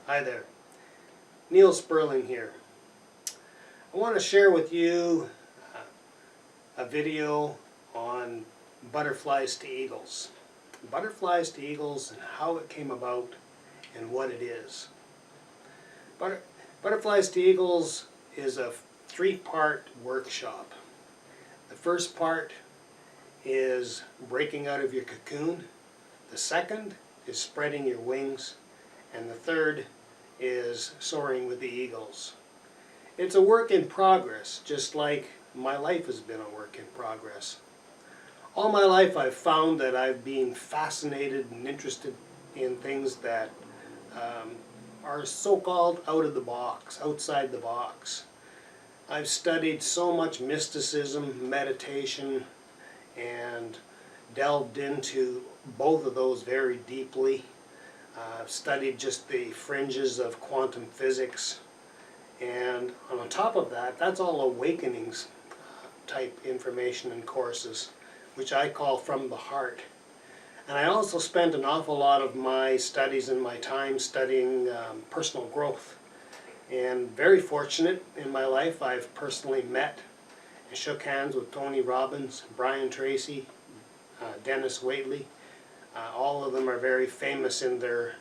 Hi there, ℒℴᵘ here. I want to share with you a video on butterflies to eagles. Butterflies to eagles and how it came about and what it is. Butterflies to Eagles is a three-part workshop. The first part is breaking out of your cocoon. The second is spreading your wings. And the third is soaring with the eagles. It's a work in progress, just like my life has been a work in progress. All my life I've found that I've been fascinated and interested in things that are so-called out of the box, outside the box. I've studied so much mysticism, meditation, and delved into both of those very deeply. I've studied just the fringes of quantum physics, and on top of that, that's all awakenings type information and courses, which I call From the Heart. And I also spent an awful lot of my studies and my time studying personal growth. And very fortunate in my life, I've personally met and shook hands with Tony Robbins, Brian Tracy, Dennis Waitley. All of them are very famous in their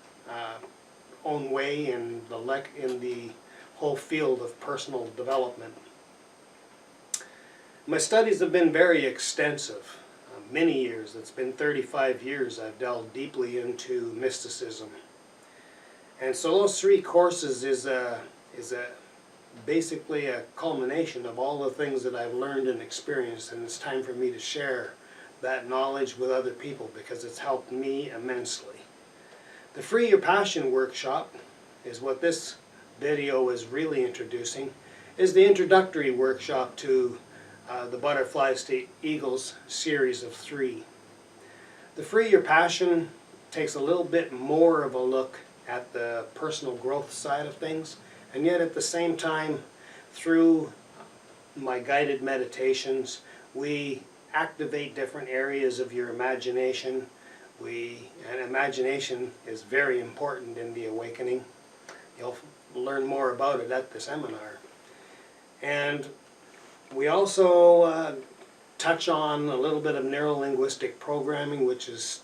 own way in the whole field of personal development. My studies have been very extensive, many years. It's been 35 years I've delved deeply into mysticism. And so those three courses is basically a culmination of all the things that I've learned and experienced, and it's time for me to share that knowledge with other people because it's helped me immensely. The Free Your Passion workshop is what this video is really introducing, is the introductory workshop to the Butterflies to Eagles series of 3. The Free Your Passion takes a little bit more of a look at the personal growth side of things, and yet at the same time, through my guided meditations, we activate different areas of your imagination. And imagination is very important in the awakening. You'll learn more about it at the seminar. And we also touch on a little bit of neuro-linguistic programming, which is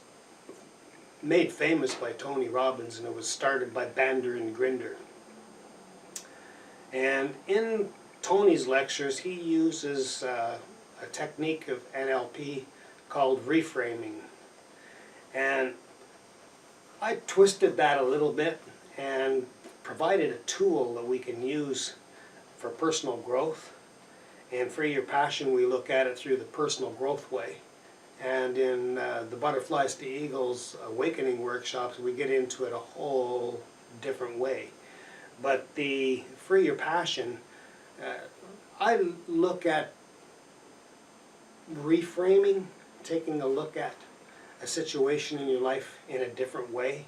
made famous by Tony Robbins, and it was started by 𝓘𝓷𝓽𝓻𝓸𝓭. And in Tony's lectures, he uses a technique of NLP called reframing. And I twisted that a little bit and provided a tool that we can use for personal growth. In Free Your Passion, we look at it through the personal growth way. And in the Butterflies to Eagles awakening workshops, we get into it a whole different way. But the Free Your Passion, I look at reframing, taking a look at a situation in your life in a different way.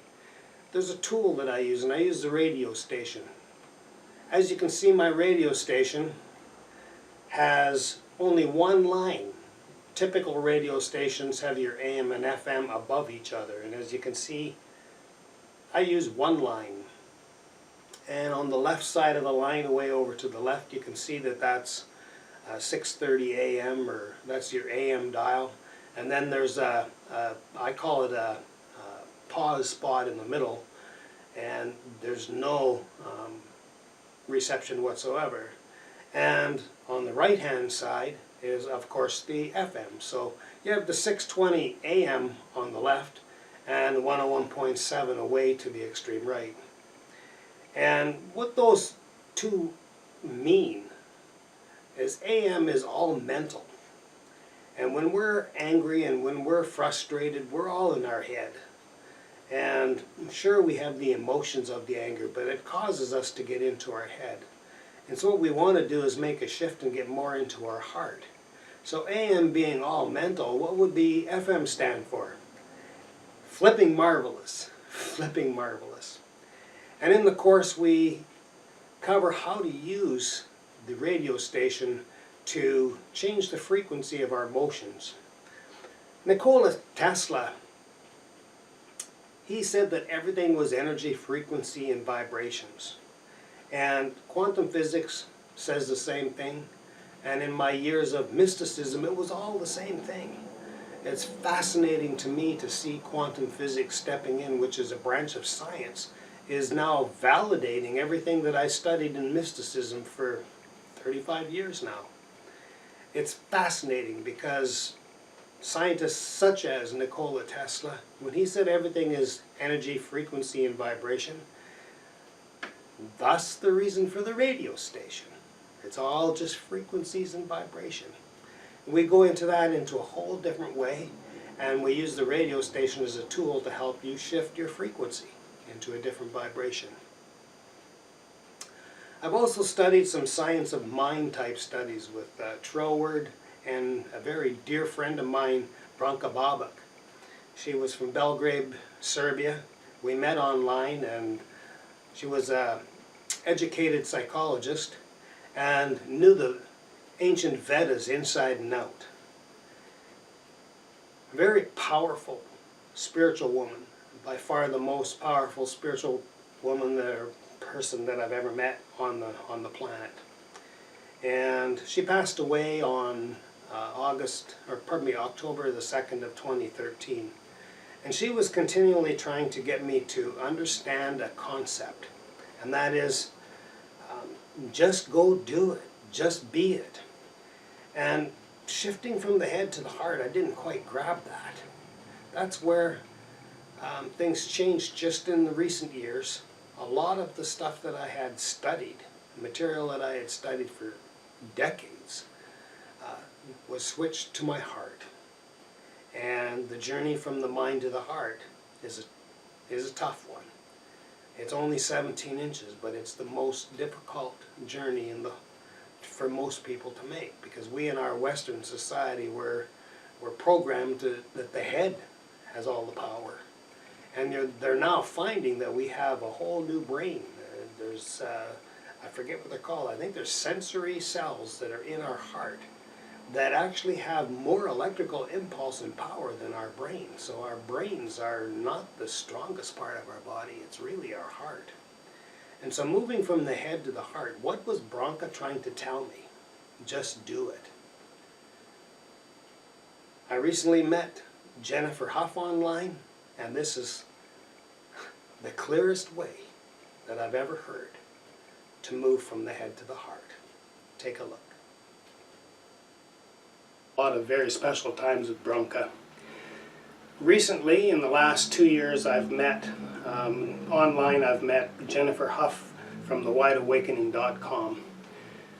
There's a tool that I use, and I use the radio station. As you can see, my radio station has only one line. Typical radio stations have your AM and FM above each other, and as you can see, I use one line. And on the left side of the line, way over to the left, you can see that that's 6:30 AM, or that's your AM dial. And then there's I call it a pause spot in the middle, and there's no reception whatsoever. And on the right hand side is, of course, the FM. So you have the 6:20 AM on the left and 101.7 away to the extreme right. And what those two mean is AM is all mental. And when we're angry and when we're frustrated, we're all in our head. And sure, we have the emotions of the anger, but it causes us to get into our head. And so what we want to do is make a shift and get more into our heart. So AM being all mental, what would the FM stand for? Flipping marvelous. Flipping marvelous. And in the course we cover how to use the radio station to change the frequency of our emotions. Nikola Tesla, he said that everything was energy, frequency, and vibrations. And quantum physics says the same thing. And in my years of mysticism, it was all the same thing. It's fascinating to me to see quantum physics stepping in, which is a branch of science, is now validating everything that I studied in mysticism for 35 years now. It's fascinating because scientists such as Nikola Tesla, when he said everything is energy, frequency, and vibration, thus the reason for the radio station. It's all just frequencies and vibration. We go into that into a whole different way, and we use the radio station as a tool to help you shift your frequency into a different vibration. I've also studied some science of mind type studies with 𝓘𝓷𝓽𝓻𝓸𝓭𝓾 and a very dear friend of mine, 𝓘𝓷𝓷𝓭𝓾𝓬𝓮. She was from Belgrade, Serbia. We met online, and she was an educated psychologist and knew the ancient Vedas inside and out. A very powerful spiritual woman, by far the most powerful spiritual woman or person that I've ever met on the planet. And she passed away on October the 2nd of 2013. And she was continually trying to get me to understand a concept, and that is just go do it, just be it. And shifting from the head to the heart, I didn't quite grab that. That's where things changed just in the recent years. A lot of the stuff that I had studied, material that I had studied for decades, was switched to my heart. And the journey from the mind to the heart is a tough one. It's only 17 inches, but it's the most difficult journey for most people to make, because we in our Western society we're programmed that the head has all the power, and they're now finding that we have a whole new brain. There's I forget what they're called. I think there's sensory cells that are in our heart that actually have more electrical impulse and power than our brain. So our brains are not the strongest part of our body, it's really our heart. And so moving from the head to the heart, what was 𝓘𝓷𝓽𝓻𝓸𝓭𝓾 trying to tell me? Just do it. I recently met Jennifer Huff online, and this is the clearest way that I've ever heard to move from the head to the heart. Take a look. A lot of very special times with 𝓘𝓽𝓻. Recently, in the last 2 years, I've met, online I've met Jennifer Huff from the 𝓘𝓷𝓽𝓻𝓸𝓭.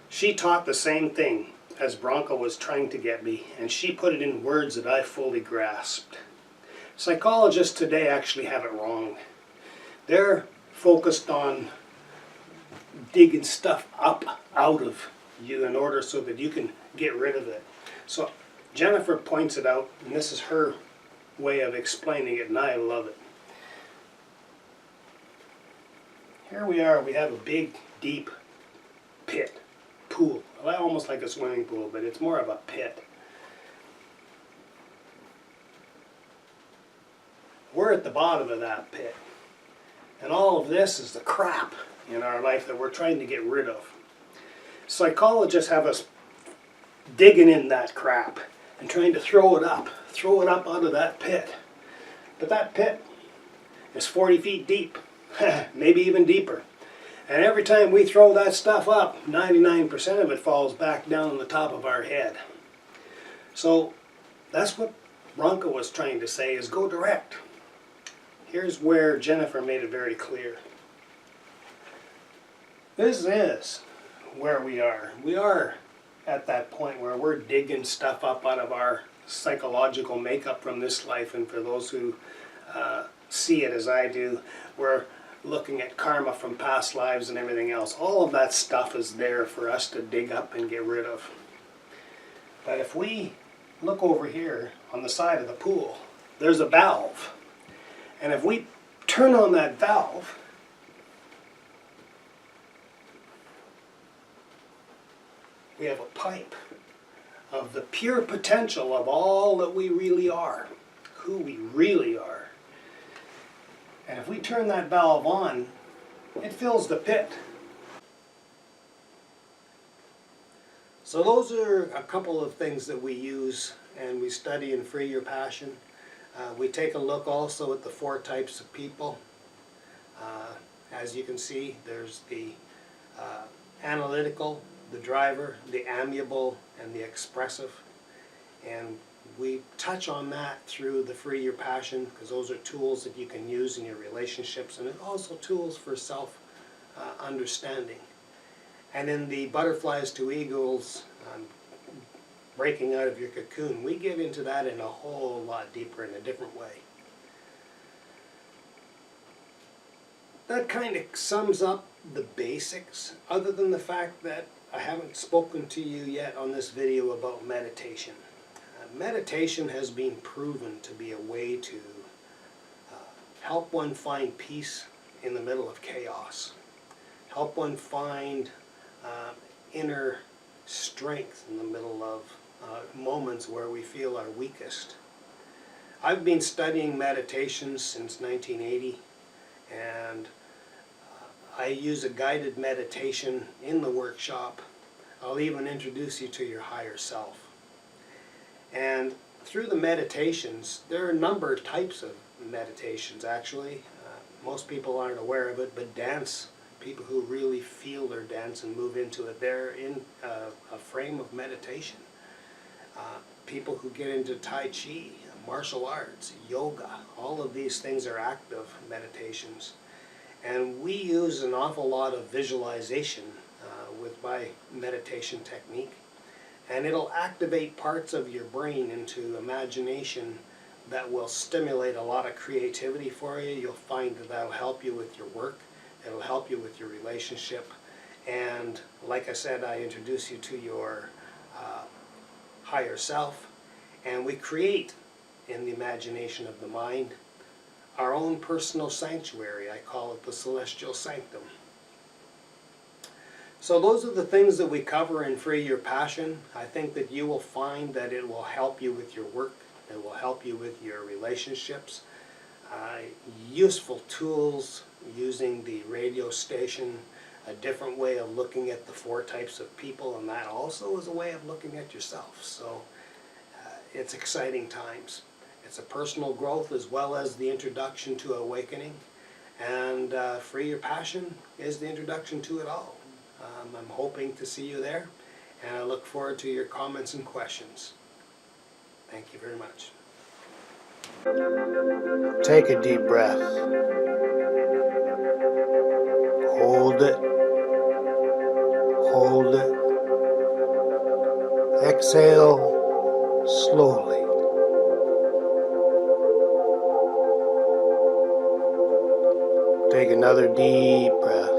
She taught the same thing as 𝓘𝓽𝓻 was trying to get me, and she put it in words that I fully grasped. Psychologists today actually have it wrong. They're focused on digging stuff up out of you in order so that you can get rid of it. So Jennifer points it out, and this is her way of explaining it, and I love it. Here we are, we have a big, deep pit, pool. Well, almost like a swimming pool, but it's more of a pit. We're at the bottom of that pit. And all of this is the crap in our life that we're trying to get rid of. Psychologists have us digging in that crap and trying to throw it up out of that pit. But that pit is 40 feet deep, maybe even deeper. And every time we throw that stuff up, 99% of it falls back down on the top of our head. So that's what 𝓘𝓻 was trying to say, is go direct. Here's where Jennifer made it very clear. This is where we are. We are at that point where we're digging stuff up out of our psychological makeup from this life, and for those who see it as I do, we're looking at karma from past lives and everything else. All of that stuff is there for us to dig up and get rid of. But if we look over here on the side of the pool, there's a valve. And if we turn on that valve, we have a pipe of the pure potential of all that we really are, who we really are. And if we turn that valve on, it fills the pit. So those are a couple of things that we use and we study in Free Your Passion. We take a look also at the 4 types of people. As you can see, there's the analytical, the driver, the amiable, and the expressive. And we touch on that through the Free Your Passion, because those are tools that you can use in your relationships, and also tools for self-understanding. And in the Butterflies to Eagles, breaking out of your cocoon, we get into that in a whole lot deeper in a different way. That kind of sums up the basics, other than the fact that I haven't spoken to you yet on this video about meditation. Meditation has been proven to be a way to help one find peace in the middle of chaos, help one find inner strength in the middle of moments where we feel our weakest. I've been studying meditation since 1980, and I use a guided meditation in the workshop. I'll even introduce you to your higher self. And through the meditations, there are a number of types of meditations actually. Most people aren't aware of it, but dance, people who really feel their dance and move into it, they're in a frame of meditation. People who get into Tai Chi, martial arts, yoga, all of these things are active meditations. And we use an awful lot of visualization with my meditation technique. And it'll activate parts of your brain into imagination that will stimulate a lot of creativity for you. You'll find that that'll help you with your work. It'll help you with your relationship. And like I said, I introduce you to your higher self. And we create, in the imagination of the mind, our own personal sanctuary. I call it the celestial sanctum. So those are the things that we cover in Free Your Passion. I think that you will find that it will help you with your work. It will help you with your relationships. Useful tools using the radio station, a different way of looking at the 4 types of people, and that also is a way of looking at yourself. So it's exciting times. It's a personal growth as well as the introduction to awakening. And Free Your Passion is the introduction to it all. I'm hoping to see you there, and I look forward to your comments and questions. Thank you very much. Take a deep breath. Hold it. Hold it. Exhale slowly. Take another deep breath.